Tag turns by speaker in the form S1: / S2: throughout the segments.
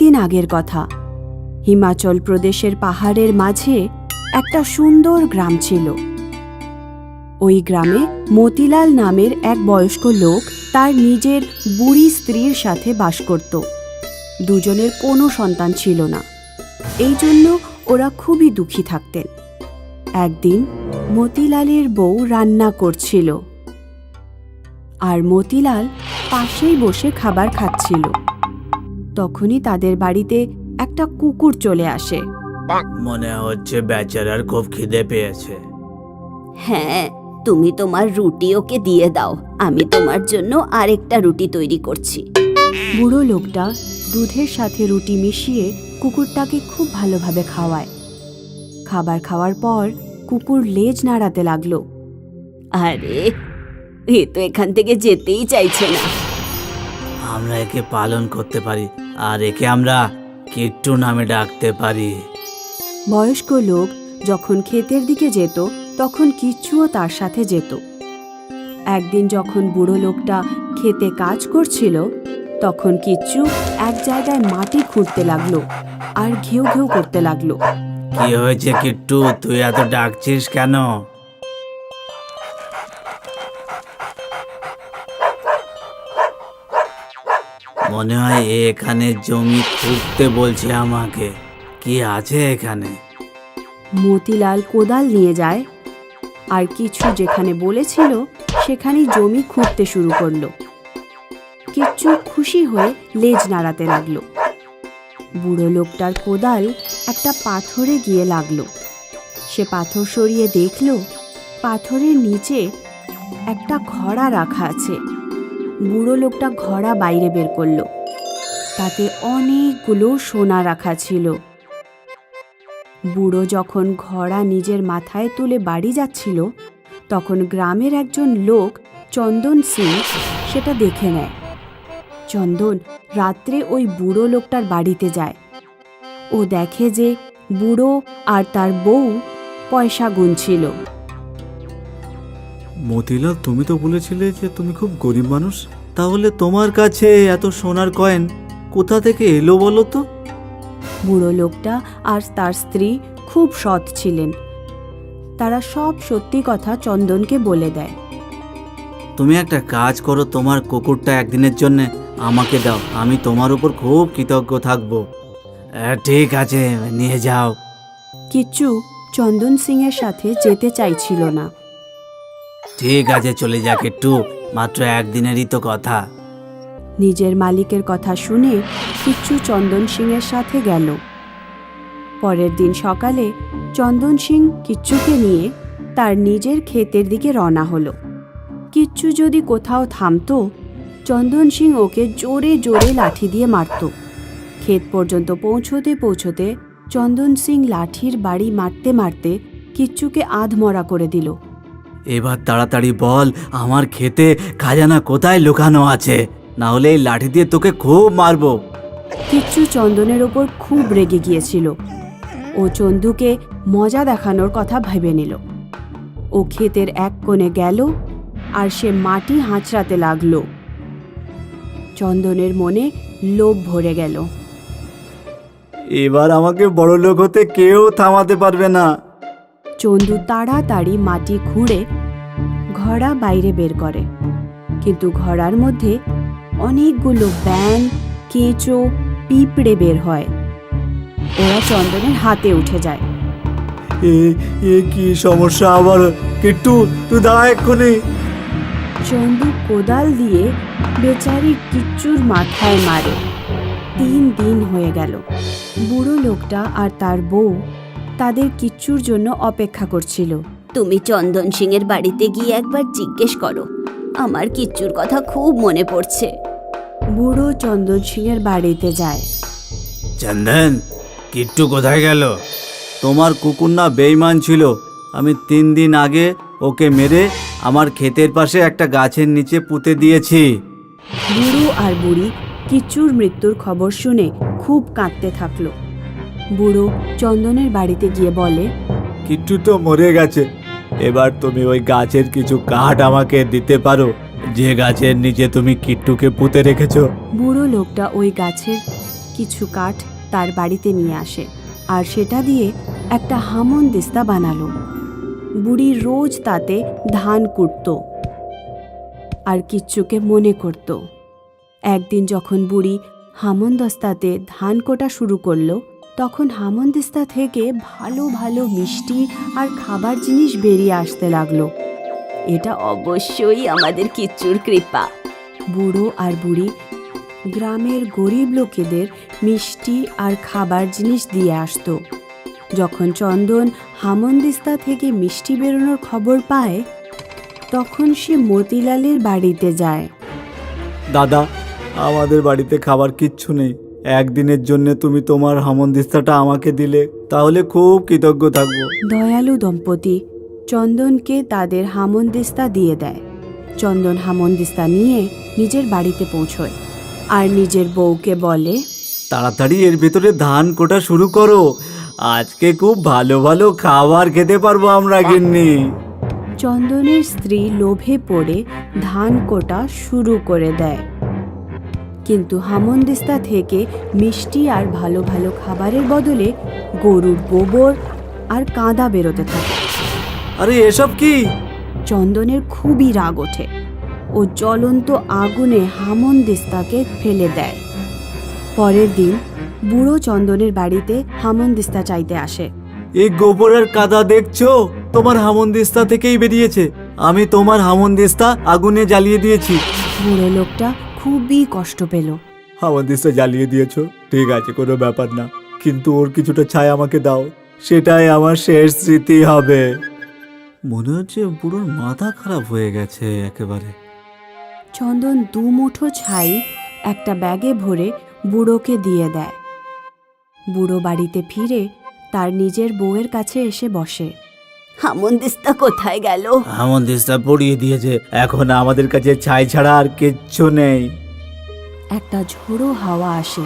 S1: দিন আগের কথা। হিমাচল প্রদেশের পাহাড়ের মাঝে একটা সুন্দর গ্রাম ছিল। ওই গ্রামে মতিলাল নামের এক বয়স্ক লোক তার নিজের বুড়ি স্ত্রীর সাথে বাস করত। দুজনের কোনো সন্তান ছিল না, এই জন্য ওরা খুবই দুঃখী থাকতেন। একদিন মতিলালের বউ রান্না করছিল, আর মতিলাল পাশেই বসে খাবার খাচ্ছিল। তখনই তাদের বাড়িতে একটা কুকুর চলে আসে।
S2: মনে হচ্ছে বেচারার খুব খিদে পেয়েছে।
S3: হ্যাঁ, তুমি তোমার রুটি ওকে দিয়ে দাও, আমি তোমার জন্য আরেকটা রুটি তৈরি করছি।
S1: বুড়ো লোকটা দুধের সাথে রুটি মিশিয়ে কুকুরটাকে খুব ভালোভাবে খাওয়ায়। খাবার খাওয়ার পর কুকুর লেজ নাড়াতে লাগলো।
S3: আরে, এ তো এখান থেকে যেতেই চাইছে না।
S2: আমরা একে পালন করতে পারি, আর একে আমরা কিট্টু নামে ডাকতে পারি।
S1: বয়স্ক লোক যখন ক্ষেতের দিকে যেত তখন কিচ্ছুও তার সাথে যেত। একদিন যখন বুড়ো লোকটা ক্ষেতে কাজ করছিল তখন কিচ্ছু এক জায়গায় মাটি খুঁড়তে লাগলো আর ঘেউ ঘেউ করতে লাগলো।
S2: কি হয়েছে কিট্টু, তুই এত ডাকছিস কেন? মনে হয় এখানে জমি খুঁড়তে বলছে আমাকে। কি আছে এখানে?
S1: মতিলাল কোদাল নিয়ে যায় আর কিছু যেখানে বলেছিল সেখানেই জমি খুঁড়তে শুরু করলো। কিচ্ছু খুশি হয়ে লেজ নাড়াতে লাগলো। বুড়ো লোকটার কোদাল একটা পাথরে গিয়ে লাগলো। সে পাথর সরিয়ে দেখল পাথরের নিচে একটা ঘড়া রাখা আছে। বুড়ো লোকটা ঘড়া বাইরে বের করলো, তাতে অনেকগুলো সোনা রাখা ছিল। বুড়ো যখন ঘড়া নিজের মাথায় তুলে বাড়ি যাচ্ছিল তখন গ্রামের একজন লোক চন্দন সিং সেটা দেখে নেয়। চন্দন রাত্রে ওই বুড়ো লোকটার বাড়িতে যায়। ও দেখে যে বুড়ো আর তার বউ পয়সা গুনছিল।
S4: মতিলাল, তুমি তো বলেছিলে যে তুমি খুব গরিব মানুষ, তাহলে তোমার কাছে এত সোনার কয়েন কোথা থেকে এলো বলো তো?
S1: বুড়ো লোকটা আর তার স্ত্রী খুব সৎ ছিলেন। তারা সব সত্যি কথা চন্দনকে বলে দেয়।
S2: তুমি একটা কাজ করো, তোমার কুকুরটা একদিনের জন্য আমাকে দাও, আমি তোমার উপর খুব কৃতজ্ঞ থাকবো। ঠিক আছে, নিয়ে যাও।
S1: কিচ্ছু চন্দন সিং এর সাথে যেতে চাইছিল না।
S2: ঠিক আছে, চলে যাক একটু, মাত্র একদিনেরই তো কথা।
S1: নিজের মালিকের কথা শুনে কিচ্ছু চন্দন সিং এর সাথে গেল। পরের দিন সকালে চন্দন সিং কিচ্ছুকে নিয়ে তার নিজের ক্ষেতের দিকে রওনা হলো। কিচ্ছু যদি কোথাও থামতো চন্দন সিং ওকে জোরে জোরে লাঠি দিয়ে মারত। ক্ষেত পর্যন্ত পৌঁছতে পৌঁছতে চন্দন সিং লাঠির বাড়ি মারতে মারতে কিচ্ছুকে আধমরা করে দিল।
S2: এবার তাড়াতাড়ি বল, আমার ক্ষেতে খাজানা কোথায় লুকানো আছে, না হলে এই লাঠি দিয়ে তোকে খুব মারবো।
S1: কিচ্ছু চন্দনের ওপর খুব রেগে গিয়েছিল। ও চন্দুকে মজা দেখানোর কথা ভেবে নিল। ও ক্ষেতের এক কোণে গেল আর সে মাটি হাঁচড়াতে লাগলো। চন্দনের মনে লোভ ভরে গেল।
S4: এবার আমাকে বড় লোক হতে কেউ থামাতে পারবে না।
S1: চন্দু তাড়াতাড়ি মাটি খুঁড়ে ঘড়া বাইরে বের করে, কিন্তু ঘড়ার মধ্যে অনেকগুলো ব্যাঙ, কেঁচো, পিঁপড়ে বের হয়। ওরা চন্দনের হাতে উঠে যায়।
S4: এ কি সমস্যা আবার? কিট্টু, তুই দাঁড়া এক্ষুনি।
S1: চন্দু কোদাল দিয়ে বেচারি কিচ্ছুর মাথায় মারে। 3 দিন হয়ে গেল। বুড়ো লোকটা আর তার বউ তাদের কিচ্ছুর জন্য অপেক্ষা করছিল।
S3: তুমি চন্দন সিং এর বাড়িতে গিয়ে একবার জিজ্ঞেস করো, আমার কিচ্ছুর কথা খুব মনে পড়ছে।
S1: বুড়ো চন্দন সিং এর বাড়িতে যায়।
S2: চন্দন, কিট্টু কোথায় গেল?
S4: তোমার কুকুর না বেঈমান ছিল। আমি 3 দিন আগে ওকে মেরে আমার ক্ষেতের পাশে একটা গাছের নিচে পুঁতে দিয়েছি।
S1: বুড়ো আর বুড়ি কিচ্ছুর মৃত্যুর খবর শুনে খুব কাঁদতে থাকলো। বুড়ো চন্দনের বাড়িতে গিয়ে বলে,
S4: কিট্টু তো মরে গেছে, এবার তুমি ওই গাছের কিছু কাঠ আমাকে দিতে পারো, যে গাছের নিচে তুমি কিট্টুকে পুঁতে রেখেছো?
S1: বুড়ো লোকটা ওই গাছের কিছু কাঠ তার বাড়িতে নিয়ে আসে আর সেটা দিয়ে একটা হামনদিস্তা বানালো। বুড়ি রোজ তাতে ধান কুটতো আর কিচ্চুকে মনে করত। একদিন যখন বুড়ি হামনদস্তাতে ধান কোটা শুরু করলো, তখন হামনদিস্তা থেকে ভালো ভালো মিষ্টি আর খাবার জিনিস বেরিয়ে আসতে লাগলো।
S3: এটা অবশ্যই আমাদের কিচ্চুর কৃপা।
S1: বুড়ো আর বুড়ি গ্রামের গরিব লোকেদের মিষ্টি আর খাবার জিনিস দিয়ে আসতো। যখন চন্দন হামনদিস্তা থেকে মিষ্টি বেরোনোর খবর পায়, তখন সে মতিলালের বাড়িতে যায়।
S4: দাদা, আমাদের বাড়িতে খাবার কিচ্ছু নেই। একদিনের জন্য তুমি তোমার হামনদিস্তাটা আমাকে দিলে তাহলে খুব কৃতজ্ঞ থাকবো।
S1: দয়ালু দম্পতি চন্দনকে তাদের হামনদিস্তা দিয়ে দেয়। চন্দন হামনদিস্তা নিয়ে নিজের বাড়িতে পৌঁছয় আর নিজের বউকে বলে,
S4: তাড়াতাড়ি এর ভেতরে ধান কোটা শুরু করো, আজকে খুব ভালো ভালো খাবার খেতে পারবো আমরা গিন্নি।
S1: চন্দনের স্ত্রী লোভে পড়ে ধান কোটা শুরু করে দেয়, কিন্তু হামনদিস্তা থেকে মিষ্টি আর ভালো ভালো খাবারের বদলে গরুর গোবর আর কাঁদা বেরোতে থাকে।
S4: আরে এসব কি?
S1: চন্দনের খুবই রাগ ওঠে। ও জ্বলন্ত আগুনে হামনদিস্তাকে ফেলে দেয়। পরের দিন বুড়ো চন্দনের বাড়িতে হামনদিস্তা চাইতে আসে।
S4: এই গোবর আর কাদা দেখছো? তোমার হামনদিস্তা থেকেই বেরিয়েছে। আমি তোমার হামনদিস্তা আগুনে জ্বালিয়ে দিয়েছি।
S1: বুড়ো লোকটা খুবই কষ্ট পেল।
S4: হামনদিস্তা জ্বালিয়ে দিয়েছো, ঠিক আছে, কোনো ব্যাপার না, কিন্তু ওর কিছুটা ছাই আমাকে দাও, সেটাই আমার শেষ স্মৃতি হবে। মনে হচ্ছে বুড়োর মাথা খারাপ হয়ে গেছে একেবারে।
S1: চন্দন দুমুঠো ছাই একটা ব্যাগে ভরে বুড়োকে দিয়ে দেয়। বুড়ো বাড়িতে ফিরে তার নিজের বউয়ের কাছে এসে বসে।
S3: হামনদিস্তা কোথায় গেল?
S4: হামনদিস্তা পড়িয়ে দিয়েছে, এখন আমাদের কাছে ছাই ছাড়া আর কিচ্ছু নেই।
S1: একটা ঝোড়ো হাওয়া আসে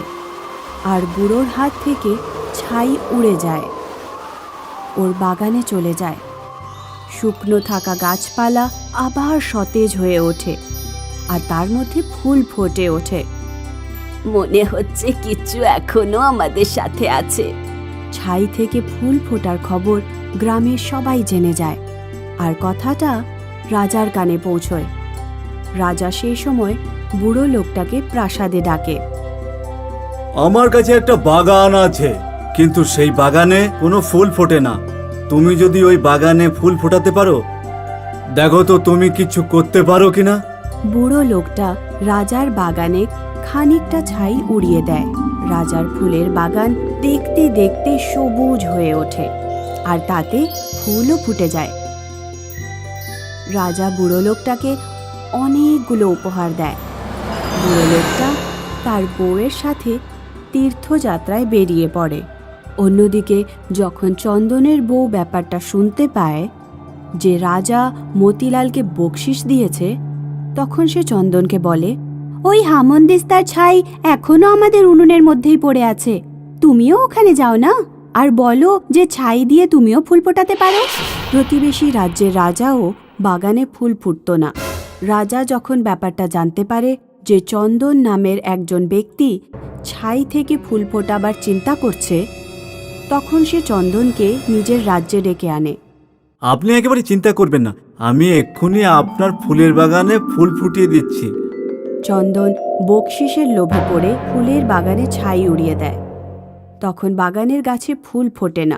S1: আর বুড়োর হাত থেকে ছাই উড়ে যায়, ওর বাগানে চলে যায়। শুকনো থাকা গাছপালা আবার সতেজ হয়ে ওঠে আর তার মধ্যে ফুল ফোটে ওঠে।
S3: মনে হচ্ছে কিচ্ছু এখনো আমাদের সাথে আছে।
S1: ছাই থেকে ফুল ফোটার খবর গ্রামের সবাই জেনে যায় আর কথাটা রাজার কানে পৌঁছয়। রাজা সেই সময় বুড়ো লোকটাকে প্রাসাদে ডাকে।
S4: আমার কাছে একটা বাগান আছে, কিন্তু সেই বাগানে কোনো ফুল ফোটে না। তুমি যদি ওই বাগানে ফুল ফোটাতে পারো, দেখো তো তুমি কিছু করতে পারো কিনা।
S1: বুড়ো লোকটা রাজার বাগানে খানিকটা ছাই উড়িয়ে দেয়। রাজার ফুলের বাগান দেখতে দেখতে সবুজ হয়ে ওঠে আর তাতে ফুলও ফুটে যায়। রাজা বুড়ো লোকটাকে অনেকগুলো উপহার দেয়। বুড়ো লোকটা তার বউয়ের সাথে তীর্থযাত্রায় বেরিয়ে পড়ে। অন্যদিকে যখন চন্দনের বউ ব্যাপারটা শুনতে পায় যে রাজা মতিলালকে বকশিশ দিয়েছে, তখন সে চন্দনকে বলে, ওই হামনদিস্তার ছাই এখনো আমাদের উনুনের মধ্যেই পড়ে আছে, তুমিও ওখানে যাও না আর বলো যে ছাই দিয়ে তুমিও ফুল ফোটাতে পারো। প্রতিবেশী রাজ্যের রাজাও বাগানে ফুল ফুটত না। রাজা যখন ব্যাপারটা জানতে পারে যে চন্দন নামের একজন ব্যক্তি ছাই থেকে ফুল ফোটাবার চিন্তা করছে, তখন সে চন্দনকে নিজের রাজ্যে ডেকে আনে।
S4: আপনি একেবারে চিন্তা করবেন না, আমি এক্ষুনি আপনার ফুলের বাগানে ফুল ফুটিয়ে দিচ্ছি।
S1: চন্দন বকশিসের লোভে পড়ে ফুলের বাগানে ছাই উড়িয়ে দেয়। তখন বাগানের গাছে ফুল ফোটে না,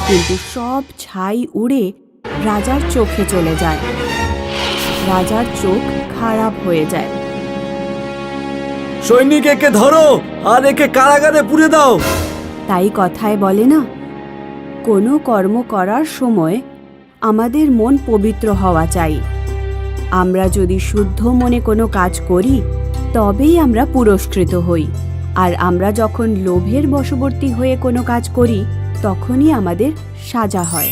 S1: কিন্তু সব ছাই উড়ে রাজার চোখে চলে যায়। রাজার চোখ খারাপ হয়ে যায়।
S4: সৈনিক, একে ধরো আর একে কারাগারে পুরে দাও।
S1: তাই কথায় বলে না, কোনো কর্ম করার সময় আমাদের মন পবিত্র হওয়া চাই। আমরা যদি শুদ্ধ মনে কোনো কাজ করি তবেই আমরা পুরস্কৃত হই, আর আমরা যখন লোভের বশবর্তী হয়ে কোনো কাজ করি তখনই আমাদের সাজা হয়।